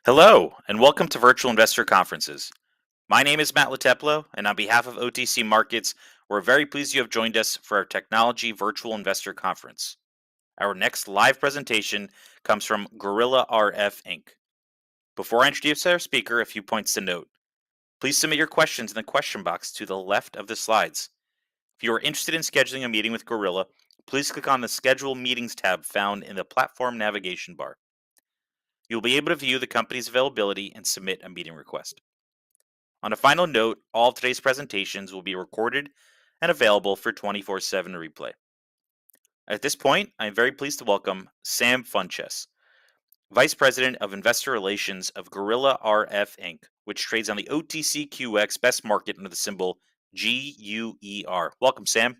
Hello, and welcome to Virtual Investor Conferences. My name is Matt Lateplo, and on behalf of OTC Markets, we're very pleased you have joined us for our Technology Virtual Investor Conference. Our next live presentation comes from Guerrilla RF Inc. Before I introduce our speaker, a few points to note. Please submit your questions in the question box to the left of the slides. If you are interested in scheduling a meeting with Guerrilla, please click on the Schedule Meetings tab found in the platform navigation bar. You'll be able to view the company's availability and submit a meeting request. On a final note, all of today's presentations will be recorded and available for 24/7 replay. At this point, I am very pleased to welcome Sam Funches, Vice President of Investor Relations of Guerrilla RF Inc., which trades on the OTCQX Best Market under the symbol GUER. Welcome, Sam.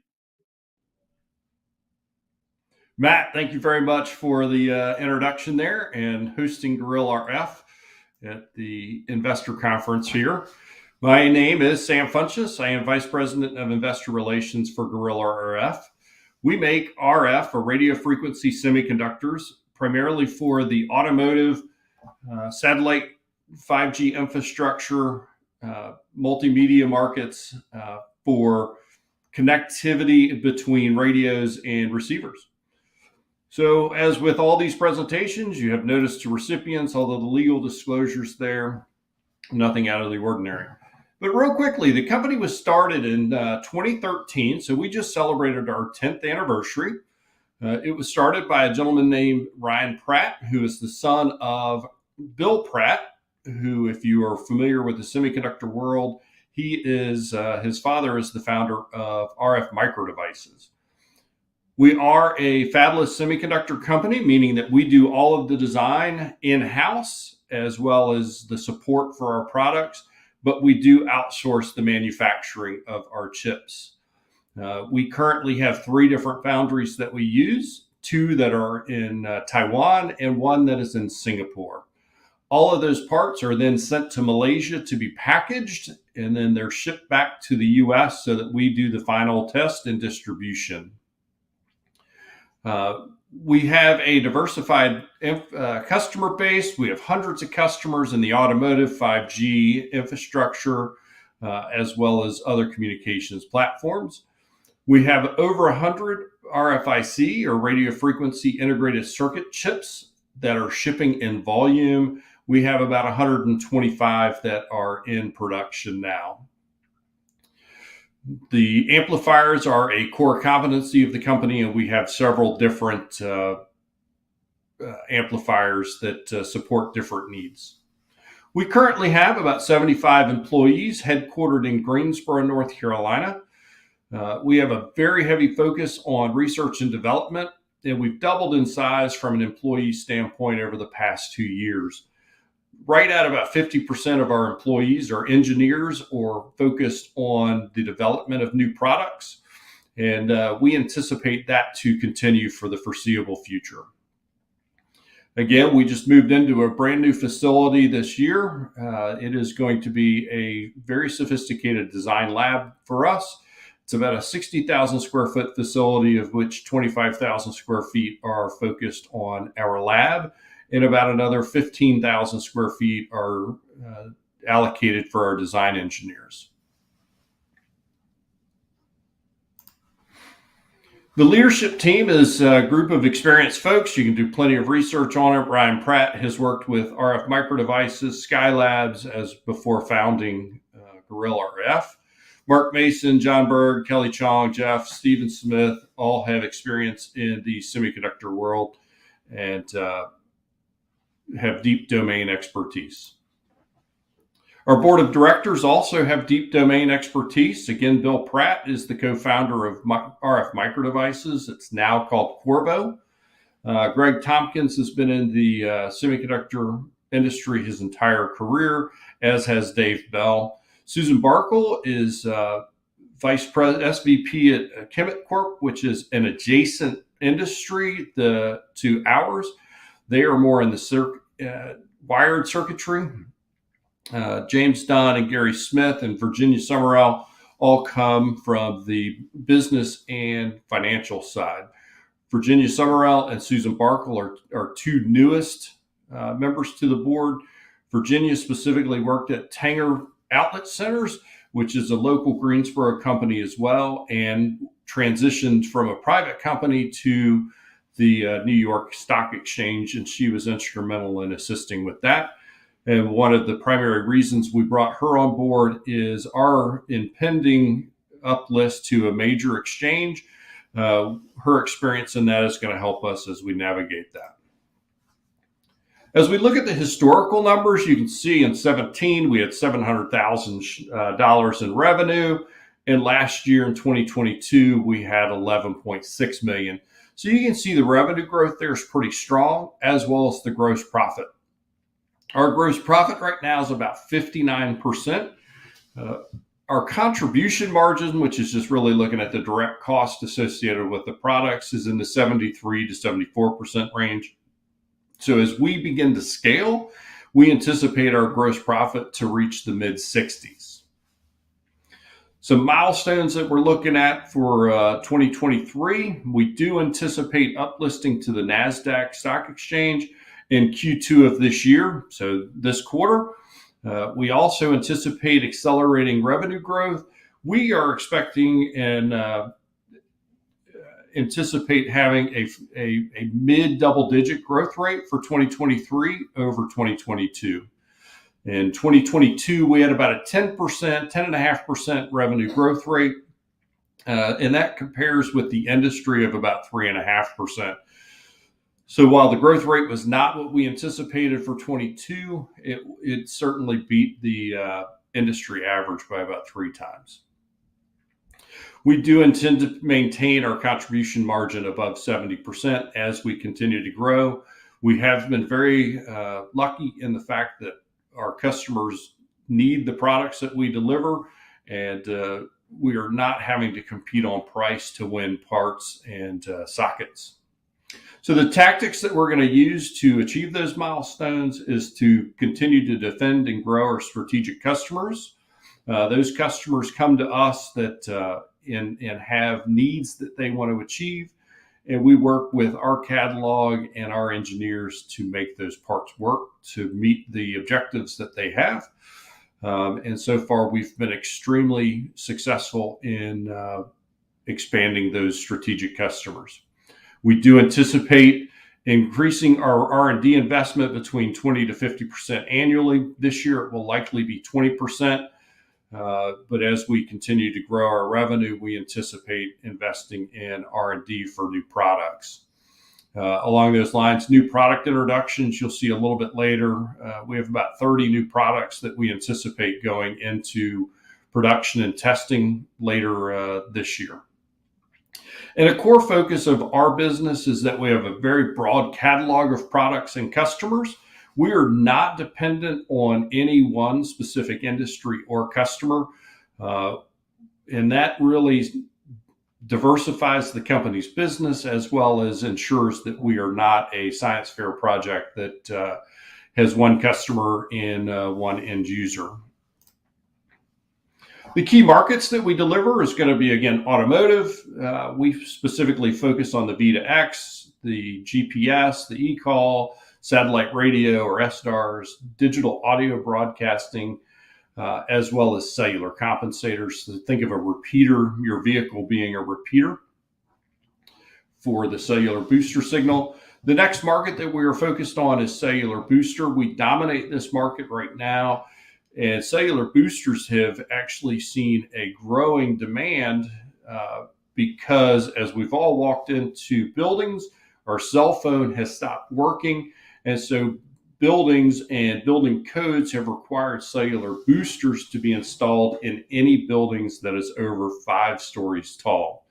Matt, thank you very much for the introduction there and hosting Guerrilla RF at the investor conference here. My name is Sam Funches. I am Vice President of Investor Relations for Guerrilla RF. We make RF, or radio frequency semiconductors, primarily for the automotive, satellite 5G infrastructure, multimedia markets for connectivity between radios and receivers. So as with all these presentations, you have notice to recipients, although the legal disclosures there, nothing out of the ordinary. But real quickly, the company was started in 2013, so we just celebrated our 10th anniversary. It was started by a gentleman named Ryan Pratt, who is the son of Bill Pratt, who, if you are familiar with the semiconductor world, his father is the founder of RF Microdevices. We are a fabless semiconductor company, meaning that we do all of the design in-house as well as the support for our products, but we do outsource the manufacturing of our chips. We currently have 3 different foundries that we use, 2 that are in Taiwan and 1 that is in Singapore. All of those parts are then sent to Malaysia to be packaged, and then they're shipped back to the US so that we do the final test and distribution. We have a diversified customer base. We have hundreds of customers in the automotive, 5G infrastructure, as well as other communications platforms. We have over 100 RFIC, or radio frequency integrated circuit chips, that are shipping in volume. We have about 125 that are in production now. The amplifiers are a core competency of the company, and we have several different amplifiers that support different needs. We currently have about 75 employees headquartered in Greensboro, North Carolina. We have a very heavy focus on research and development, and we've doubled in size from an employee standpoint over the past 2 years. Right at about 50% of our employees are engineers or focused on the development of new products, and we anticipate that to continue for the foreseeable future. Again, we just moved into a brand new facility this year. It is going to be a very sophisticated design lab for us. It's about a 60,000 square foot facility, of which 25,000 square feet are focused on our lab, and about another 15,000 square feet are allocated for our design engineers. The leadership team is a group of experienced folks. You can do plenty of research on it. Ryan Pratt has worked with RF Microdevices, Skylabs, as before founding Guerrilla RF. Mark Mason, John Berg, Kelly Chong, Jeff, Stephen Smith all have experience in the semiconductor world and have deep domain expertise. Our board of directors also have deep domain expertise. Again, Bill Pratt is the co-founder of RF Microdevices. It's now called Qorvo. Greg Tompkins has been in the semiconductor industry his entire career, as has Dave Bell. Susan Barkle is Vice President, SVP at Chemet Corp, which is an adjacent industry to ours. They are more in the wired circuitry. James Dunn and Gary Smith and Virginia Summerall all come from the business and financial side. Virginia Summerall and Susan Barkle are 2 newest members to the board. Virginia specifically worked at Tanger Outlet Centers, which is a local Greensboro company as well, and transitioned from a private company to the New York Stock Exchange, and she was instrumental in assisting with that. And one of the primary reasons we brought her on board is our impending uplist to a major exchange. Her experience in that is going to help us as we navigate that. As we look at the historical numbers, you can see in 17 we had $700,000 in revenue, and last year in 2022 we had 11.6 million. So you can see the revenue growth there is pretty strong, as well as the gross profit. Our gross profit right now is about 59%. Our contribution margin, which is just really looking at the direct cost associated with the products, is in the 73 to 74% range. So as we begin to scale, we anticipate our gross profit to reach the mid-60s. Some milestones that we're looking at for 2023, we do anticipate uplisting to the NASDAQ Stock Exchange in Q2 of this year, so this quarter. We also anticipate accelerating revenue growth. We are expecting and anticipate having a mid double-digit growth rate for 2023 over 2022. In 2022, we had about a 10.5% revenue growth rate, and that compares with the industry of about 3.5%. So while the growth rate was not what we anticipated for 22, it certainly beat the industry average by about 3 times. We do intend to maintain our contribution margin above 70% as we continue to grow. We have been very lucky in the fact that our customers need the products that we deliver, and we are not having to compete on price to win parts and sockets. So the tactics that we're going to use to achieve those milestones is to continue to defend and grow our strategic customers. Those customers come to us that and have needs that they want to achieve, and we work with our catalog and our engineers to make those parts work to meet the objectives that they have. And so far, we've been extremely successful in expanding those strategic customers. We do anticipate increasing our R&D investment between 20 to 50% annually. This year, it will likely be 20%. But as we continue to grow our revenue, we anticipate investing in R&D for new products. Along those lines, new product introductions, you'll see a little bit later. We have about 30 new products that we anticipate going into production and testing later this year. And a core focus of our business is that we have a very broad catalog of products and customers. We are not dependent on any one specific industry or customer, and that really diversifies the company's business as well as ensures that we are not a science fair project that has one customer and one end user. The key markets that we deliver is going to be, again, automotive. We specifically focus on the V2X, the GPS, the e-call, satellite radio or SDARS, digital audio broadcasting, as well as cellular compensators. So think of a repeater, your vehicle being a repeater for the cellular booster signal. The next market that we are focused on is cellular booster. We dominate this market right now, and cellular boosters have actually seen a growing demand because as we've all walked into buildings, our cell phone has stopped working. And so buildings and building codes have required cellular boosters to be installed in any buildings that is over 5 stories tall.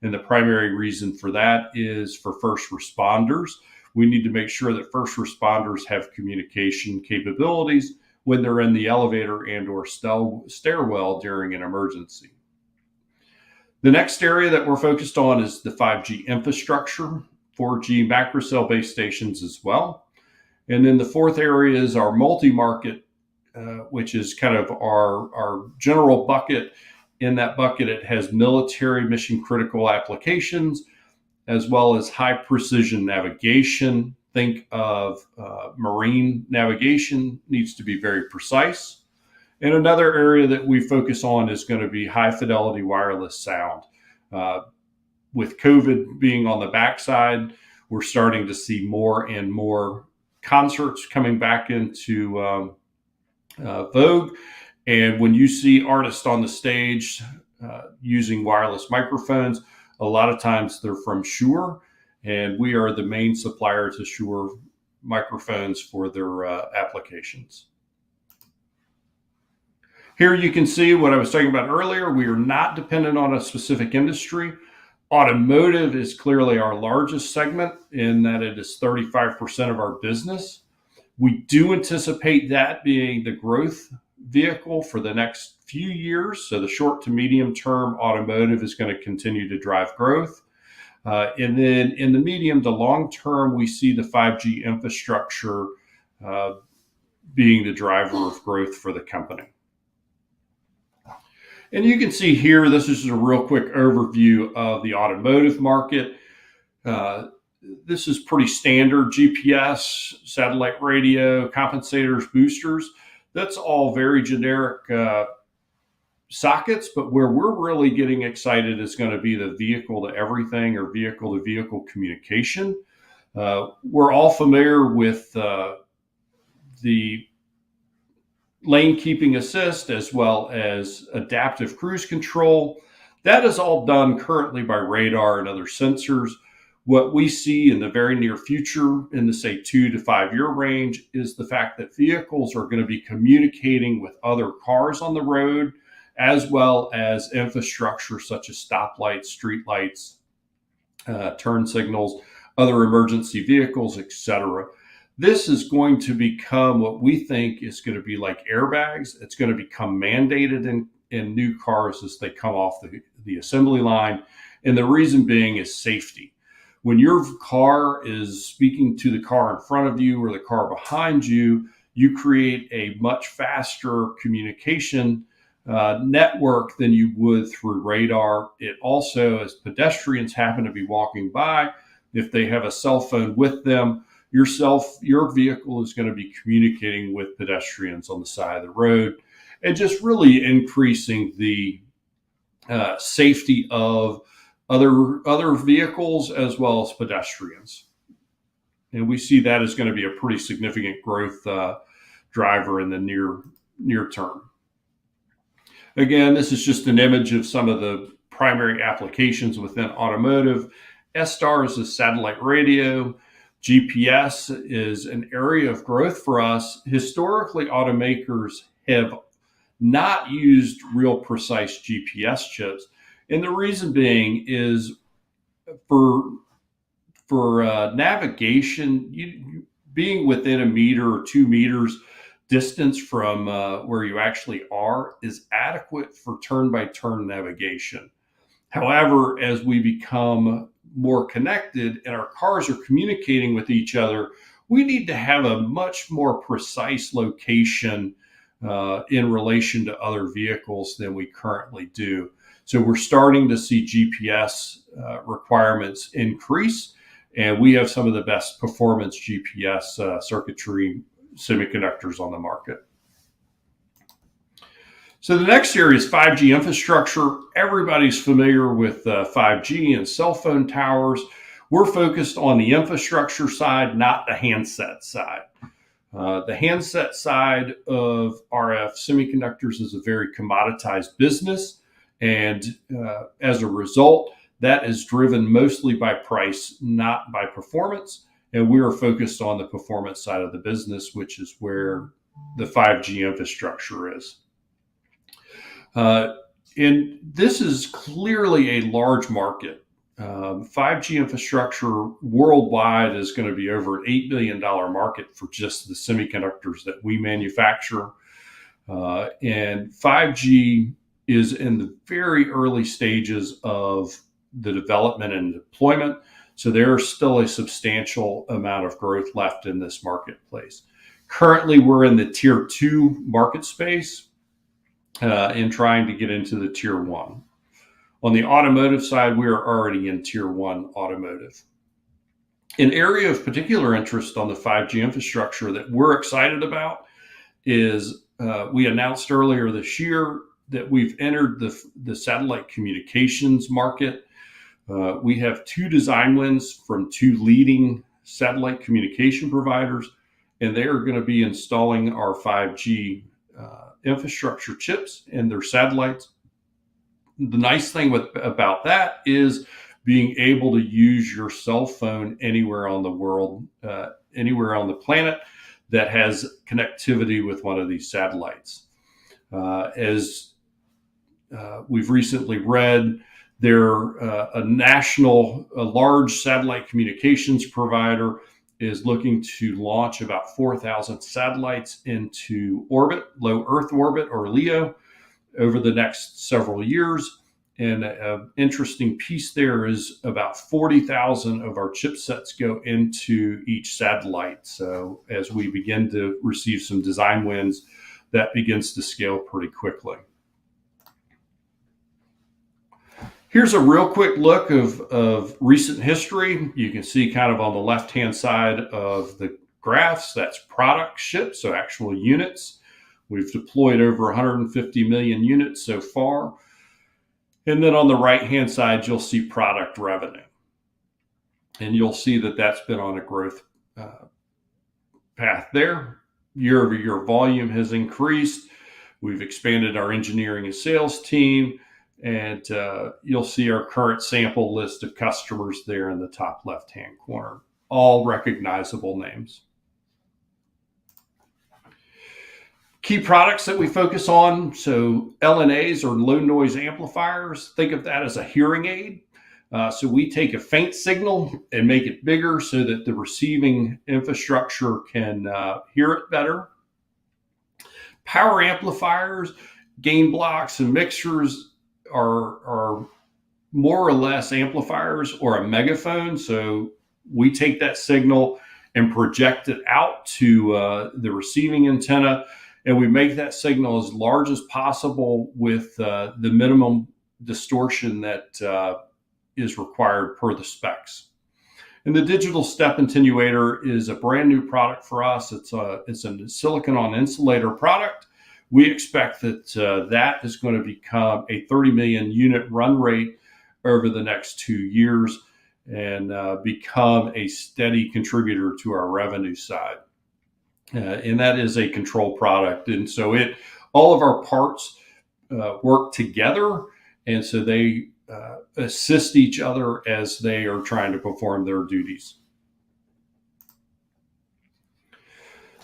And the primary reason for that is for first responders. We need to make sure that first responders have communication capabilities when they're in the elevator and or stairwell during an emergency. The next area that we're focused on is the 5G infrastructure, 4G macrocell base stations as well. And then the fourth area is our multi-market, which is kind of our general bucket. In that bucket, it has military mission critical applications, as well as high precision navigation, think of marine navigation needs to be very precise. And another area that we focus on is going to be high fidelity wireless sound. With COVID being on the backside, we're starting to see more and more concerts coming back into vogue. And when you see artists on the stage using wireless microphones, a lot of times they're from Shure, and we are the main supplier to Shure microphones for their applications. Here you can see what I was talking about earlier. We are not dependent on a specific industry. Automotive is clearly our largest segment in that it is 35% of our business. We do anticipate that being the growth vehicle for the next few years. So the short to medium term, automotive is going to continue to drive growth. And then in the medium to long term, we see the 5G infrastructure being the driver of growth for the company. And you can see here, this is a real quick overview of the automotive market. This is pretty standard: GPS, satellite radio, compensators, boosters. That's all very generic sockets, but where we're really getting excited is going to be the vehicle to everything or vehicle to vehicle communication. We're all familiar with the lane keeping assist as well as adaptive cruise control. That is all done currently by radar and other sensors. What we see in the very near future, in the say 2 to 5 year range, is the fact that vehicles are going to be communicating with other cars on the road, as well as infrastructure such as stoplights, streetlights, turn signals, other emergency vehicles, etc. This is going to become what we think is going to be like airbags. It's going to become mandated in new cars as they come off the assembly line. And the reason being is safety. When your car is speaking to the car in front of you or the car behind you, you create a much faster communication network than you would through radar. It also, as pedestrians happen to be walking by, if they have a cell phone with them, your vehicle is going to be communicating with pedestrians on the side of the road, and just really increasing the safety of other vehicles as well as pedestrians. And we see that as going to be a pretty significant growth driver in the near term. Again, this is just an image of some of the primary applications within automotive. SSTARS is satellite radio. GPS is an area of growth for us. Historically, automakers have not used real precise GPS chips. And the reason being is for navigation, being within a meter or 2 meters distance from where you actually are is adequate for turn-by-turn navigation. However, as we become more connected and our cars are communicating with each other, we need to have a much more precise location in relation to other vehicles than we currently do. So we're starting to see GPS requirements increase, and we have some of the best performance GPS circuitry semiconductors on the market. So the next area is 5G infrastructure. Everybody's familiar with 5G and cell phone towers. We're focused on the infrastructure side, not the handset side. The handset side of RF semiconductors is a very commoditized business. And as a result, that is driven mostly by price, not by performance. And we are focused on the performance side of the business, which is where the 5G infrastructure is. And this is clearly a large market. 5G infrastructure worldwide is going to be over an $8 billion market for just the semiconductors that we manufacture. And 5G is in the very early stages of the development and deployment. So there's still a substantial amount of growth left in this marketplace. Currently, we're in the tier 2 market space and trying to get into the tier 1. On the automotive side, we are already in tier 1 automotive. An area of particular interest on the 5G infrastructure that we're excited about is we announced earlier this year that we've entered the satellite communications market. We have 2 design wins from 2 leading satellite communication providers, and they are going to be installing our 5G infrastructure chips in their satellites. The nice thing about that is being able to use your cell phone anywhere on the world, anywhere on the planet that has connectivity with one of these satellites. As we've recently read, they're a large satellite communications provider is looking to launch about 4,000 satellites into orbit, low Earth orbit or LEO, over the next several years. And an interesting piece there is about 40,000 of our chipsets go into each satellite. So as we begin to receive some design wins, that begins to scale pretty quickly. Here's a real quick look of recent history. You can see kind of on the left-hand side of the graphs, that's product shipped, so actual units. We've deployed over 150 million units so far. And then on the right-hand side, you'll see product revenue. And you'll see that that's been on a growth path there. Year-over-year volume has increased. We've expanded our engineering and sales team. And you'll see our current sample list of customers there in the top left-hand corner, all recognizable names. Key products that we focus on, so LNAs or low noise amplifiers, think of that as a hearing aid. So we take a faint signal and make it bigger so that the receiving infrastructure can hear it better. Power amplifiers, gain blocks, and mixers are more or less amplifiers or a megaphone. So we take that signal and project it out to the receiving antenna, and we make that signal as large as possible with the minimum distortion that is required per the specs. And the digital step attenuator is a brand new product for us. It's a silicon on insulator product. We expect that that is going to become a 30 million unit run rate over the next 2 years and become a steady contributor to our revenue side. And that is a control product. And so all of our parts work together. And so they assist each other as they are trying to perform their duties.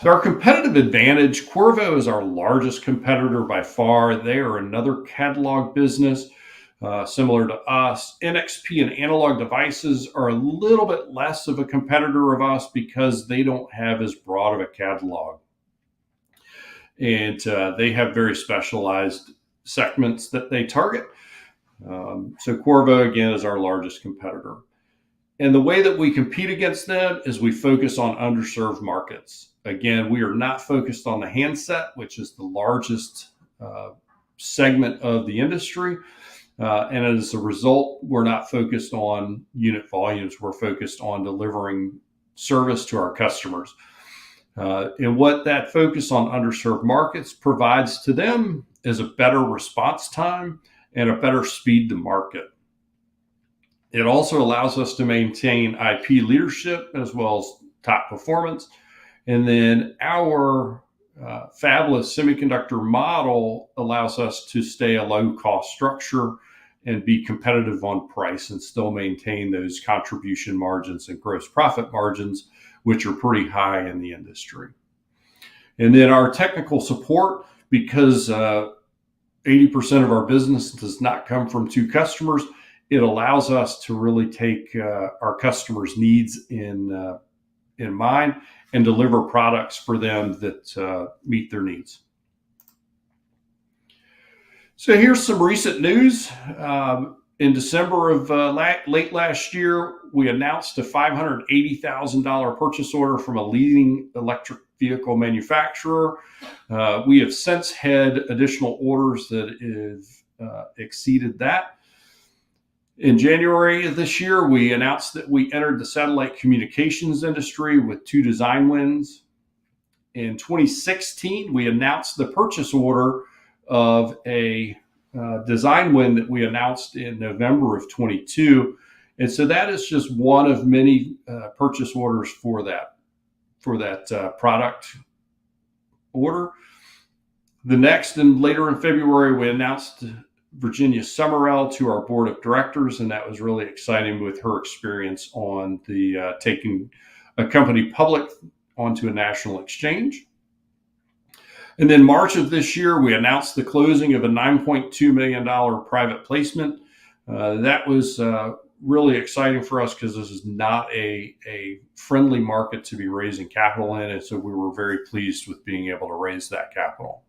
So our competitive advantage, Qorvo is our largest competitor by far. They are another catalog business similar to us. NXP and Analog Devices are a little bit less of a competitor of us because they don't have as broad of a catalog. And they have very specialized segments that they target. So Qorvo, again, is our largest competitor. And the way that we compete against them is we focus on underserved markets. Again, we are not focused on the handset, which is the largest segment of the industry. And as a result, we're not focused on unit volumes. We're focused on delivering service to our customers. And what that focus on underserved markets provides to them is a better response time and a better speed to market. It also allows us to maintain IP leadership as well as top performance. And then our fabless semiconductor model allows us to stay a low cost structure and be competitive on price and still maintain those contribution margins and gross profit margins, which are pretty high in the industry. And then our technical support, because 80% of our business does not come from 2 customers, it allows us to really take our customers' needs in mind and deliver products for them that meet their needs. So here's some recent news. In December of late last year, we announced a $580,000 purchase order from a leading electric vehicle manufacturer. We have since had additional orders that have exceeded that. In January of this year, we announced that we entered the satellite communications industry with 2 design wins. In 2016, we announced the purchase order of a design win that we announced in November of 22. And so that is just one of many purchase orders for that product order. The next, and later in February, we announced Virginia Summerell to our board of directors, and that was really exciting with her experience on the taking a company public onto a national exchange. And then March of this year, we announced the closing of a $9.2 million private placement. That was really exciting for us because this is not a friendly market to be raising capital in. And so we were very pleased with being able to raise that capital.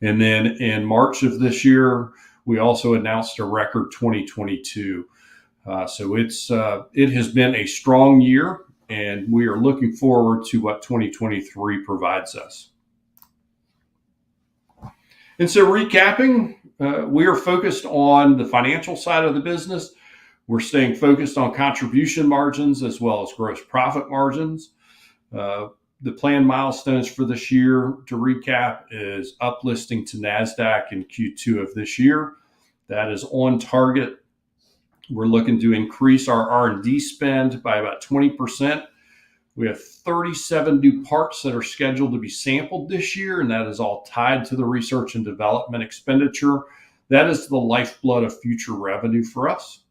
And then in March of this year, we also announced a record 2022. So it has been a strong year, and we are looking forward to what 2023 provides us. And so recapping, we are focused on the financial side of the business. We're staying focused on contribution margins as well as gross profit margins. The planned milestones for this year, to recap, is uplisting to NASDAQ in Q2 of this year. That is on target. We're looking to increase our R&D spend by about 20%. We have 37 new parts that are scheduled to be sampled this year, and that is all tied to the research and development expenditure. That is the lifeblood of future revenue for us.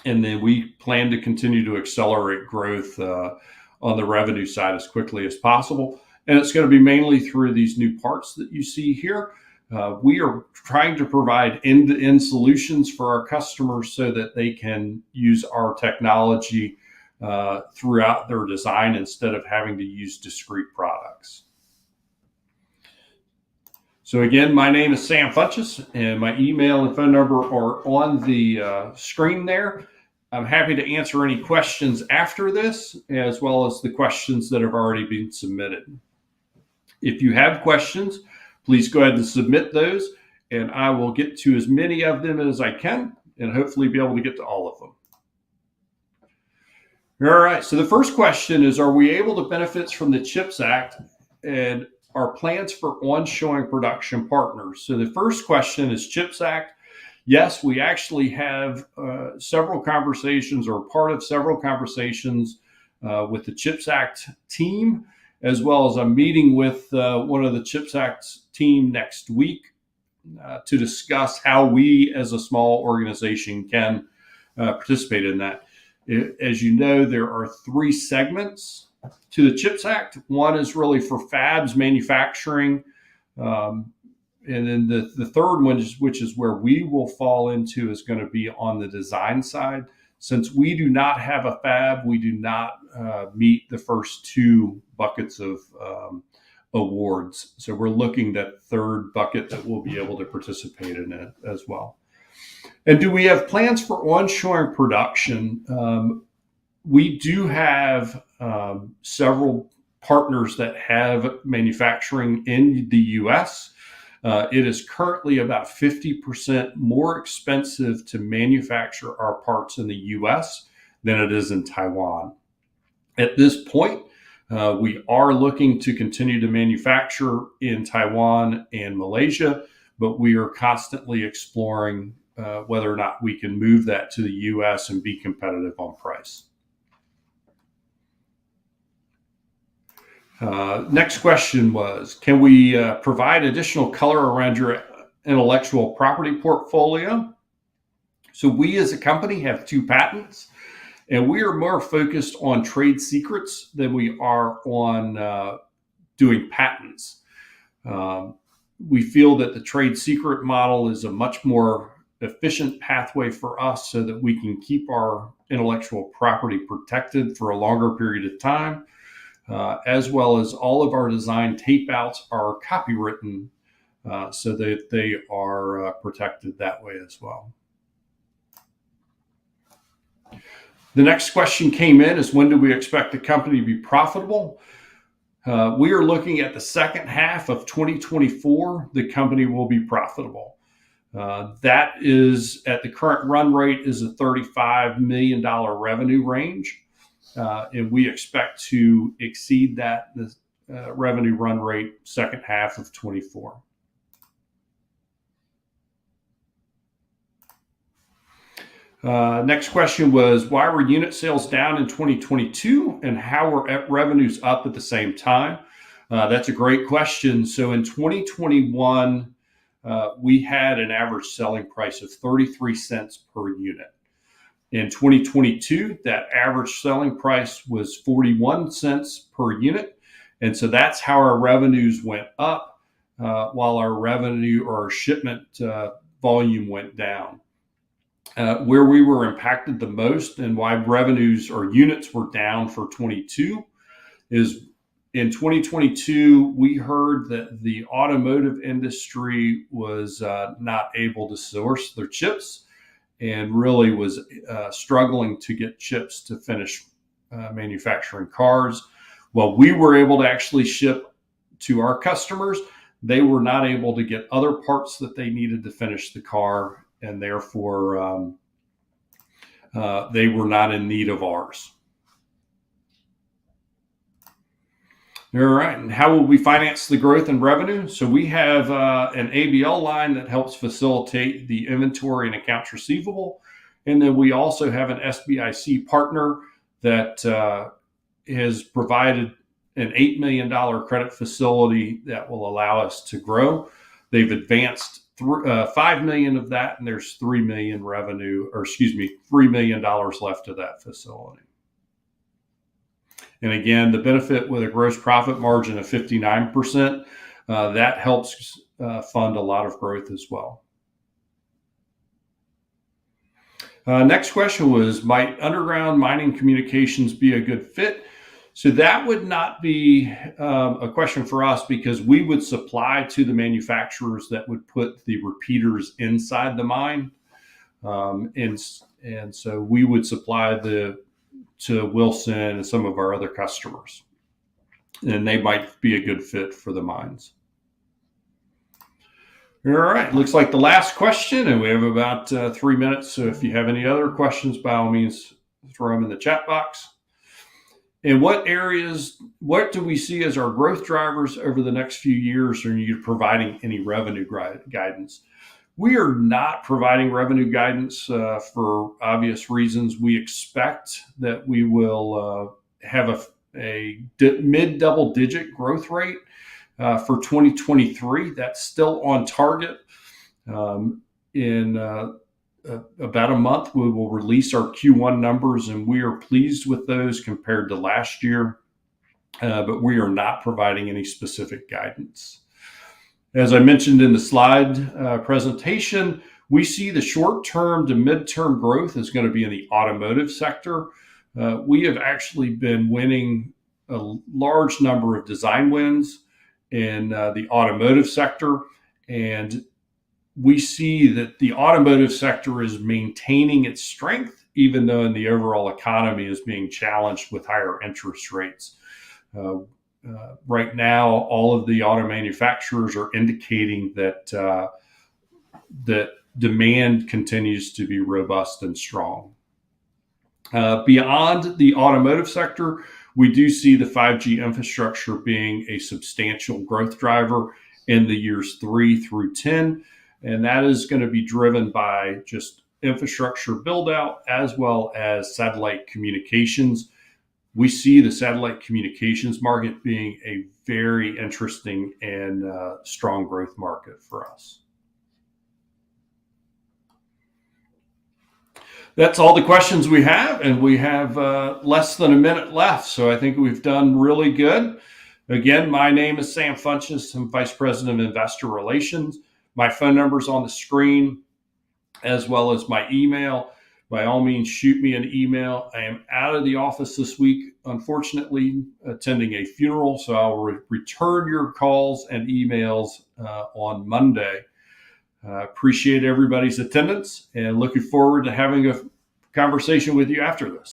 And then we plan to continue to accelerate growth on the revenue side as quickly as possible. And it's going to be mainly through these new parts that you see here. We are trying to provide end-to-end solutions for our customers so that they can use our technology throughout their design instead of having to use discrete products. So again, my name is Sam Funches, and my email and phone number are on the screen there. I'm happy to answer any questions after this, as well as the questions that have already been submitted. If you have questions, please go ahead and submit those, and I will get to as many of them as I can, and hopefully be able to get to all of them. All right, so the first question is, are we able to benefit from the CHIPS Act and our plans for onshoring production partners? So the first question is CHIPS Act. Yes, we actually have several conversations, or part of several conversations with the CHIPS Act team, as well as I'm meeting with one of the CHIPS Act team next week to discuss how we as a small organization can participate in that. As you know, there are 3 segments to the CHIPS Act. One is really for fabs manufacturing. And then the third one, which is where we will fall into, is going to be on the design side. Since we do not have a fab, we do not meet the first 2 buckets of awards. So we're looking at that third bucket that we'll be able to participate in it as well. And do we have plans for onshoring production? We do have several partners that have manufacturing in the U.S. It is currently about 50% more expensive to manufacture our parts in the U.S. than it is in Taiwan. At this point, we are looking to continue to manufacture in Taiwan and Malaysia, but we are constantly exploring whether or not we can move that to the U.S. and be competitive on price. Next question was, can we provide additional color around your intellectual property portfolio? So we as a company have 2 patents, and we are more focused on trade secrets than we are on doing patents. We feel that the trade secret model is a much more efficient pathway for us so that we can keep our intellectual property protected for a longer period of time. As well as all of our design tape outs are copywritten so that they are protected that way as well. The next question came in is, when do we expect the company to be profitable? We are looking at the second half of 2024, the company will be profitable. That is, at the current run rate, is a $35 million revenue range. And we expect to exceed that revenue run rate second half of 24. Next question was, why were unit sales down in 2022 and how were revenues up at the same time? That's a great question. So in 2021, we had an average selling price of 33 cents per unit. In 2022, that average selling price was 41 cents per unit. And so that's how our revenues went up while our revenue or our shipment volume went down. Where we were impacted the most and why revenues or units were down for 22 is in 2022, we heard that the automotive industry was not able to source their chips and really was struggling to get chips to finish manufacturing cars. While we were able to actually ship to our customers, they were not able to get other parts that they needed to finish the car, and therefore they were not in need of ours. All right, and how will we finance the growth in revenue? So we have an ABL line that helps facilitate the inventory and accounts receivable. And then we also have an SBIC partner that has provided an $8 million credit facility that will allow us to grow. They've advanced $5 million of that, and there's $3 million $3 million left of that facility. And again, the benefit with a gross profit margin of 59%, that helps fund a lot of growth as well. Next question was, might underground mining communications be a good fit? So that would not be a question for us because we would supply to the manufacturers that would put the repeaters inside the mine. And so we would supply to Wilson and some of our other customers, and they might be a good fit for the mines. All right, looks like the last question, and we have about 3 minutes. So if you have any other questions, by all means, throw them in the chat box. And what do we see as our growth drivers over the next few years? Are you providing any revenue guidance? We are not providing revenue guidance for obvious reasons. We expect that we will have a mid-double-digit growth rate for 2023. That's still on target. In about a month, we will release our Q1 numbers, and we are pleased with those compared to last year, but we are not providing any specific guidance. As I mentioned in the slide presentation, we see the short-term to mid-term growth is going to be in the automotive sector. We have actually been winning a large number of design wins in the automotive sector, and we see that the automotive sector is maintaining its strength, even though in the overall economy is being challenged with higher interest rates. Right now, all of the auto manufacturers are indicating that demand continues to be robust and strong. Beyond the automotive sector, we do see the 5G infrastructure being a substantial growth driver in the years 3 through 10, and that is going to be driven by just infrastructure build out as well as satellite communications. We see the satellite communications market being a very interesting and strong growth market for us. That's all the questions we have, and we have less than a minute left, so I think we've done really good. Again, my name is Sam Funches. I'm Vice President of Investor Relations. My phone number is on the screen, as well as my email. By all means, shoot me an email. I am out of the office this week, unfortunately, attending a funeral, so I'll return your calls and emails on Monday. Appreciate everybody's attendance and looking forward to having a conversation with you after this.